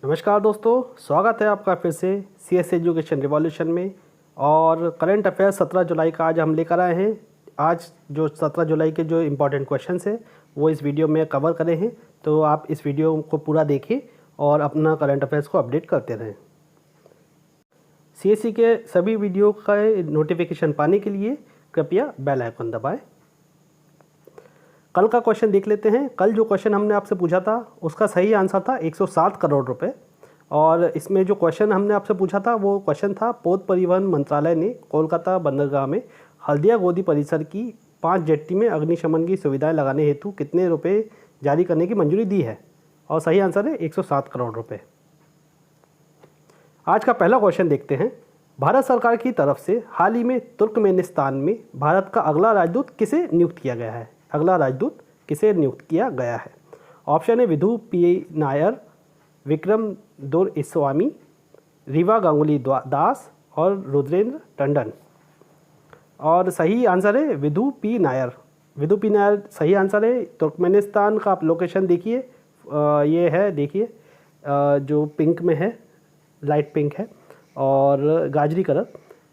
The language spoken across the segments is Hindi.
नमस्कार दोस्तों, स्वागत है आपका फिर से CS एजुकेशन रिवॉल्यूशन में। और करंट अफेयर्स 17 जुलाई का आज हम लेकर आए हैं। आज जो 17 जुलाई के जो इम्पोर्टेंट क्वेश्चंस हैं वो इस वीडियो में कवर करे हैं, तो आप इस वीडियो को पूरा देखें और अपना करंट अफेयर्स को अपडेट करते रहें। CSE के सभी वीडियो का नोटिफिकेशन पाने के लिए कृपया बेल आइकन दबाएं। कल का क्वेश्चन देख लेते हैं। कल जो क्वेश्चन हमने आपसे पूछा था उसका सही आंसर था 107 करोड़ रुपए। और इसमें जो क्वेश्चन हमने आपसे पूछा था वो क्वेश्चन था, पोत परिवहन मंत्रालय ने कोलकाता बंदरगाह में हल्दिया गोदी परिसर की 5 जेट्टी में अग्निशमन की सुविधाएं लगाने हेतु कितने रुपए जारी करने की मंजूरी दी है। और सही आंसर है 107 करोड़ रुपये। आज का पहला क्वेश्चन देखते हैं। भारत सरकार की तरफ से हाल ही में तुर्कमेनिस्तान में भारत का अगला राजदूत किसे नियुक्त किया गया है? अगला राजदूत किसे नियुक्त किया गया है? ऑप्शन है विधु पी नायर, विक्रम दुरइस्वामी, रीवा गांगुली दास और रुद्रेंद्र टंडन। और सही आंसर है विधु पी नायर। विधु पी नायर सही आंसर है। तुर्कमेनिस्तान का आप लोकेशन देखिए, ये है, देखिए जो पिंक में है, लाइट पिंक है, और गाजरी कलर।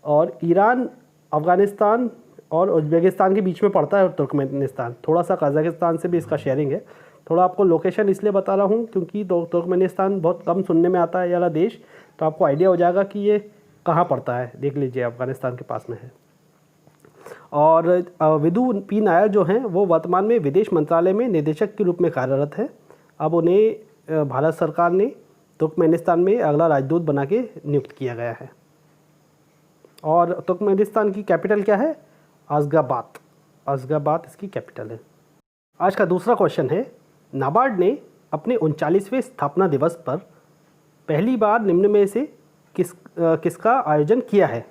और ईरान, अफ़गानिस्तान और उज़्बेकिस्तान के बीच में पड़ता है तुर्कमेनिस्तान। थोड़ा सा कज़ाकिस्तान से भी इसका शेयरिंग है। थोड़ा आपको लोकेशन इसलिए बता रहा हूँ क्योंकि तुर्कमेनिस्तान बहुत कम सुनने में आता है वाला देश, तो आपको आइडिया हो जाएगा कि ये कहाँ पड़ता है। देख लीजिए, अफ़गानिस्तान के पास में है। और विधु पी नायर जो हैं वो वर्तमान में विदेश मंत्रालय में निदेशक के रूप में कार्यरत है। अब उन्हें भारत सरकार ने तुर्कमेनिस्तान में अगला राजदूत बना के नियुक्त किया गया है। और तुर्कमेनिस्तान की कैपिटल क्या है? अशगाबाद। अशगाबाद इसकी कैपिटल है। आज का दूसरा क्वेश्चन है, नाबार्ड ने अपने 39वें स्थापना दिवस पर पहली बार निम्न में से किसका आयोजन किया है?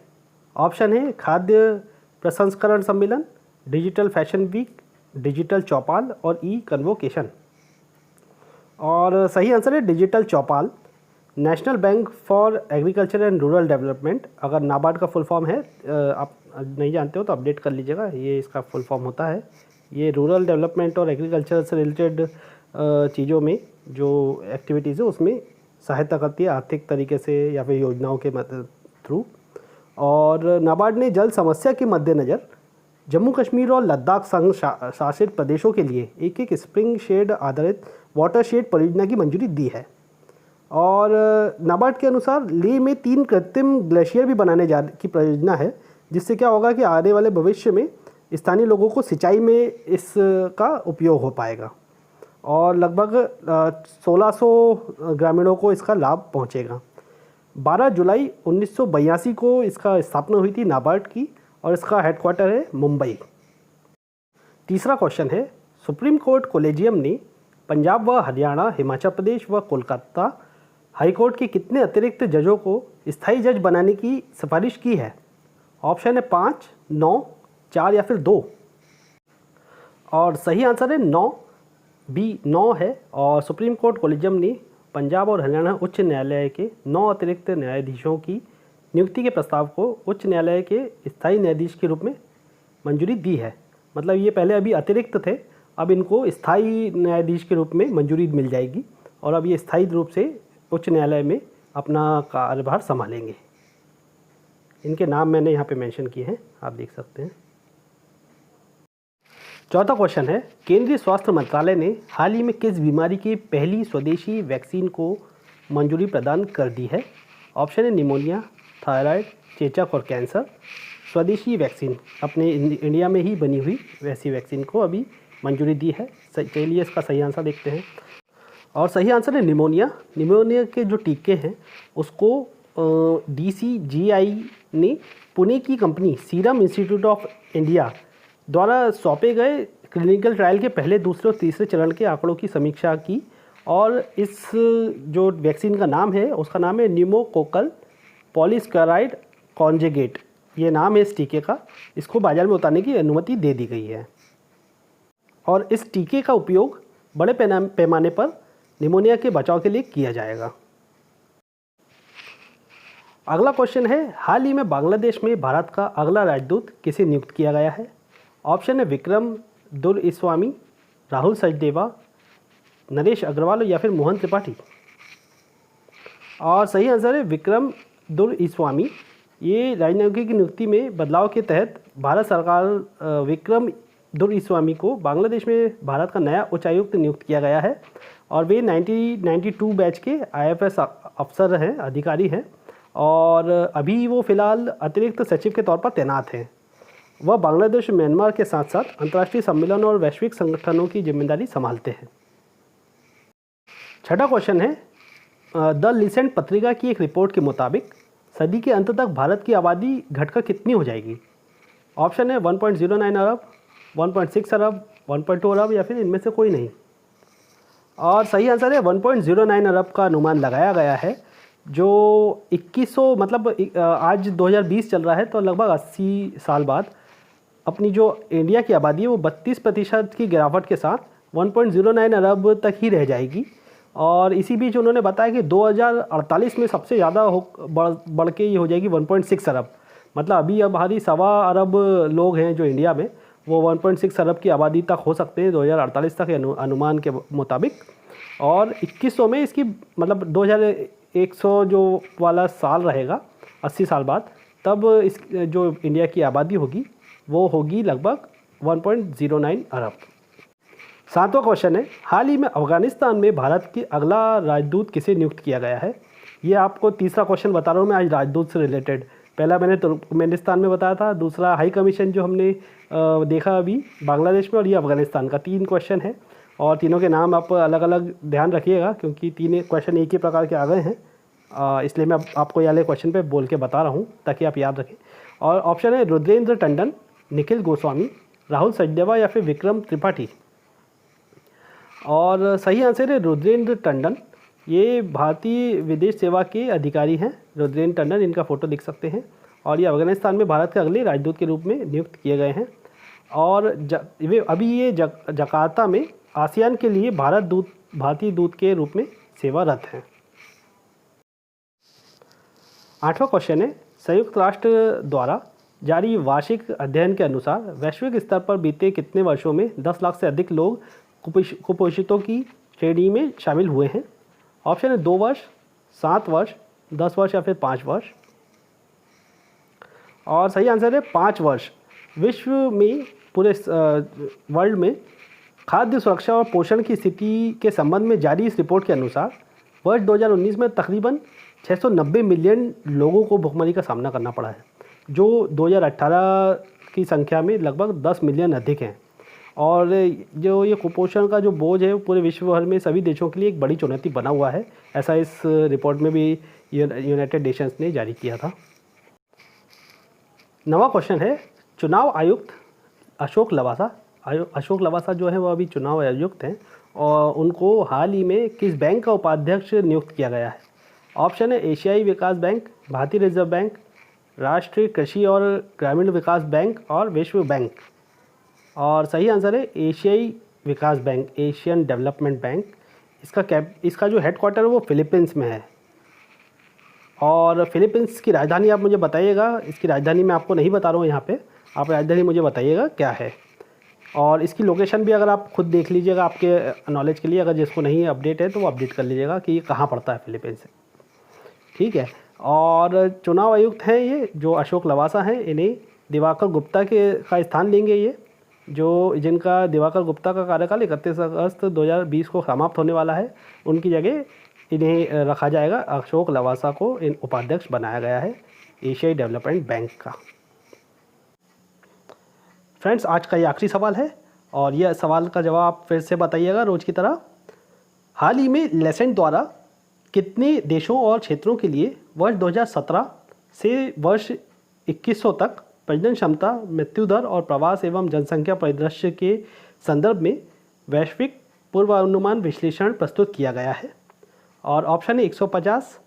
ऑप्शन है खाद्य प्रसंस्करण सम्मेलन, डिजिटल फैशन वीक, डिजिटल चौपाल और ई कन्वोकेशन। और सही आंसर है digital Chaupal. National bank for agriculture and rural development, अगर नाबार्ड का फुल फॉर्म है, आप नहीं जानते हो तो अपडेट कर लीजिएगा, ये इसका फुल फॉर्म होता है। ये रूरल डेवलपमेंट और एग्रीकल्चर से रिलेटेड चीज़ों में जो एक्टिविटीज़ है उसमें सहायता करती है, आर्थिक तरीके से या फिर योजनाओं के थ्रू। और नाबार्ड ने जल समस्या के मद्देनज़र जम्मू कश्मीर और लद्दाख संघ शासित प्रदेशों के लिए एक स्प्रिंग शेड आधारित वाटर शेड परियोजना की मंजूरी दी है। और नाबार्ड के अनुसार लेह में 3 कृत्रिम ग्लेशियर भी बनाने की परियोजना है, जिससे क्या होगा कि आने वाले भविष्य में स्थानीय लोगों को सिंचाई में इसका उपयोग हो पाएगा और लगभग 1600 ग्रामीणों को इसका लाभ पहुंचेगा। 12 जुलाई 1982 को इसका स्थापना हुई थी नाबार्ड की, और इसका हेडक्वार्टर है मुंबई। तीसरा क्वेश्चन है, सुप्रीम कोर्ट कोलेजियम ने पंजाब व हरियाणा, हिमाचल प्रदेश व कोलकाता हाईकोर्ट के कितने अतिरिक्त जजों को स्थायी जज बनाने की सिफारिश की है? ऑप्शन है 5, 9, 4 या फिर 2। और सही आंसर है 9 है। और सुप्रीम कोर्ट कोलेजियम ने पंजाब और हरियाणा उच्च न्यायालय के 9 अतिरिक्त न्यायाधीशों की नियुक्ति के प्रस्ताव को उच्च न्यायालय के स्थायी न्यायाधीश के रूप में मंजूरी दी है। मतलब ये पहले अभी अतिरिक्त थे, अब इनको स्थायी न्यायाधीश के रूप में मंजूरी मिल जाएगी और अब ये स्थायी रूप से उच्च न्यायालय में अपना कार्यभार संभालेंगे। इनके नाम मैंने यहाँ पे मेंशन किए हैं, आप देख सकते हैं। चौथा क्वेश्चन है, केंद्रीय स्वास्थ्य मंत्रालय ने हाल ही में किस बीमारी की पहली स्वदेशी वैक्सीन को मंजूरी प्रदान कर दी है? ऑप्शन है निमोनिया, थायराइड, चेचक और कैंसर। स्वदेशी वैक्सीन अपने इंडिया में ही बनी हुई वैसी वैक्सीन को अभी मंजूरी दी है। चलिए इसका सही आंसर देखते हैं। और सही आंसर है निमोनिया। निमोनिया के जो टीके हैं उसको DCGI ने पुणे की company serum institute of India द्वारा सौंपे गए क्लिनिकल ट्रायल के पहले, दूसरे और तीसरे चरण के आंकड़ों की समीक्षा की। और इस जो वैक्सीन का नाम है उसका नाम है न्यूमोकोकल पॉलीस्क्लेराइड कॉन्जुगेट, ये नाम है इस टीके का। इसको बाजार में उतारने की अनुमति दे दी गई है और इस टीके का उपयोग बड़े पैमाने पर निमोनिया के बचाव के लिए किया जाएगा। अगला क्वेश्चन है, हाल ही में बांग्लादेश में भारत का अगला राजदूत किसे नियुक्त किया गया है? ऑप्शन है विक्रम दुरइस्वामी, राहुल सचदेवा, नरेश अग्रवाल या फिर मोहन त्रिपाठी। और सही आंसर है विक्रम दुरईस्वामी। ये राजनयिकी की नियुक्ति में बदलाव के तहत भारत सरकार विक्रम दुरईस्वामी को बांग्लादेश में भारत का नया उच्चायुक्त नियुक्त किया गया है और वे 1992 बैच के IFS अफसर हैं, अधिकारी हैं और अभी वो फ़िलहाल अतिरिक्त सचिव के तौर पर तैनात हैं। वह बांग्लादेश म्यांमार के साथ साथ अंतर्राष्ट्रीय सम्मेलन और वैश्विक संगठनों की जिम्मेदारी संभालते हैं। छठा क्वेश्चन है, द लिसेंट पत्रिका की एक रिपोर्ट के मुताबिक सदी के अंत तक भारत की आबादी घटकर कितनी हो जाएगी? ऑप्शन है 1.09 अरब, 1.6 अरब, 1.2 अरब या फिर इनमें से कोई नहीं। और सही आंसर है 1.09 अरब का अनुमान लगाया गया है, जो 2100 मतलब आज 2020 चल रहा है तो लगभग 80 साल बाद अपनी जो इंडिया की आबादी है वो 32% की गिरावट के साथ 1.09 अरब तक ही रह जाएगी। और इसी बीच उन्होंने बताया कि 2048 में सबसे ज़्यादा बढ़ के ये हो जाएगी 1.6 अरब। मतलब अभी अब हमारी 1.25 अरब लोग हैं जो इंडिया में, वो 1.6 अरब की आबादी तक हो सकते हैं 2048 तक अनुमान के मुताबिक। और 2100 में इसकी मतलब 2100 जो वाला साल रहेगा 80 साल बाद, तब इस जो इंडिया की आबादी होगी वो होगी लगभग 1.09 अरब। सातवां क्वेश्चन है, हाल ही में अफ़गानिस्तान में भारत के अगला राजदूत किसे नियुक्त किया गया है? ये आपको तीसरा क्वेश्चन बता रहा हूँ मैं आज राजदूत से रिलेटेड। पहला मैंने तुर्कमेनिस्तान में बताया था, दूसरा हाई कमीशन जो हमने देखा अभी बांग्लादेश में, और ये अफ़गानिस्तान का। 3 क्वेश्चन है और तीनों के नाम आप अलग अलग ध्यान रखिएगा क्योंकि 3 क्वेश्चन एक ही प्रकार के आ गए हैं, इसलिए मैं आपको ये वाले क्वेश्चन पे बोल के बता रहा हूँ ताकि आप याद रखें। और ऑप्शन है रुद्रेंद्र टंडन, निखिल गोस्वामी, राहुल सचदेवा या फिर विक्रम त्रिपाठी। और सही आंसर है रुद्रेंद्र टंडन। ये भारतीय विदेश सेवा के अधिकारी हैं रुद्रेंद्र टंडन, इनका फ़ोटो देख सकते हैं। और ये अफ़गानिस्तान में भारत के अगले राजदूत के रूप में नियुक्त किए गए हैं। और वे अभी ये जकार्ता में आसियान के लिए भारतीय दूत के रूप में सेवारत हैं। 8वां क्वेश्चन है, संयुक्त राष्ट्र द्वारा जारी वार्षिक अध्ययन के अनुसार वैश्विक स्तर पर बीते कितने वर्षों में 10 लाख से अधिक लोग कुपोषितों की श्रेणी में शामिल हुए हैं? ऑप्शन है 2 वर्ष, 7 वर्ष, 10 वर्ष या फिर 5 वर्ष। और सही आंसर है 5 वर्ष। विश्व में पूरे वर्ल्ड में खाद्य सुरक्षा और पोषण की स्थिति के संबंध में जारी इस रिपोर्ट के अनुसार वर्ष 2019 में तकरीबन 690 मिलियन लोगों को भुखमरी का सामना करना पड़ा है, जो 2018 की संख्या में लगभग 10 मिलियन अधिक हैं। और जो ये कुपोषण का जो बोझ है वो पूरे विश्व भर में सभी देशों के लिए एक बड़ी चुनौती बना हुआ है, ऐसा इस रिपोर्ट में भी यूनाइटेड नेशंस ने जारी किया था। 9वां क्वेश्चन है, चुनाव आयुक्त अशोक लवासा जो है वो अभी चुनाव आयुक्त हैं और उनको हाल ही में किस बैंक का उपाध्यक्ष नियुक्त किया गया है? ऑप्शन है एशियाई विकास बैंक, भारतीय रिजर्व बैंक, राष्ट्रीय कृषि और ग्रामीण विकास बैंक और विश्व बैंक। और सही आंसर है एशियाई विकास बैंक, एशियन डेवलपमेंट बैंक। इसका जो हेडक्वार्टर है वो फिलीपींस में है। और फिलीपींस की राजधानी आप मुझे बताइएगा, इसकी राजधानी मैं आपको नहीं बता रहा हूँ यहाँ पे, आप राजधानी मुझे बताइएगा क्या है। और इसकी लोकेशन भी अगर आप खुद देख लीजिएगा आपके नॉलेज के लिए, अगर जिसको नहीं अपडेट है तो वो अपडेट कर लीजिएगा कि ये कहाँ पड़ता है फिलीपींस से, ठीक है। और चुनाव आयुक्त हैं ये जो अशोक लवासा हैं, इन्हें दिवाकर गुप्ता का स्थान लेंगे ये, जो जिनका दिवाकर गुप्ता का कार्यकाल 31 अगस्त 2020 को समाप्त होने वाला है। उनकी जगह इन्हें रखा जाएगा, अशोक लवासा को इन उपाध्यक्ष बनाया गया है एशियाई डेवलपमेंट बैंक का। फ्रेंड्स, आज का ये आखिरी सवाल है और यह सवाल का जवाब आप फिर से बताइएगा रोज़ की तरह। हाल ही में लेसेंट द्वारा कितने देशों और क्षेत्रों के लिए वर्ष 2017 से वर्ष 2100 तक प्रजनन क्षमता, मृत्यु दर और प्रवास एवं जनसंख्या परिदृश्य के संदर्भ में वैश्विक पूर्वानुमान विश्लेषण प्रस्तुत किया गया है? और ऑप्शन है 150,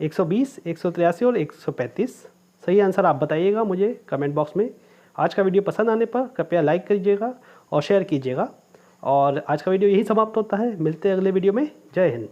120, 183 और 135। सही आंसर आप बताइएगा मुझे कमेंट बॉक्स में। आज का वीडियो पसंद आने पर कृपया लाइक कीजिएगा और शेयर कीजिएगा। और आज का वीडियो यही समाप्त होता है, मिलते हैं अगले वीडियो में। जय हिंद।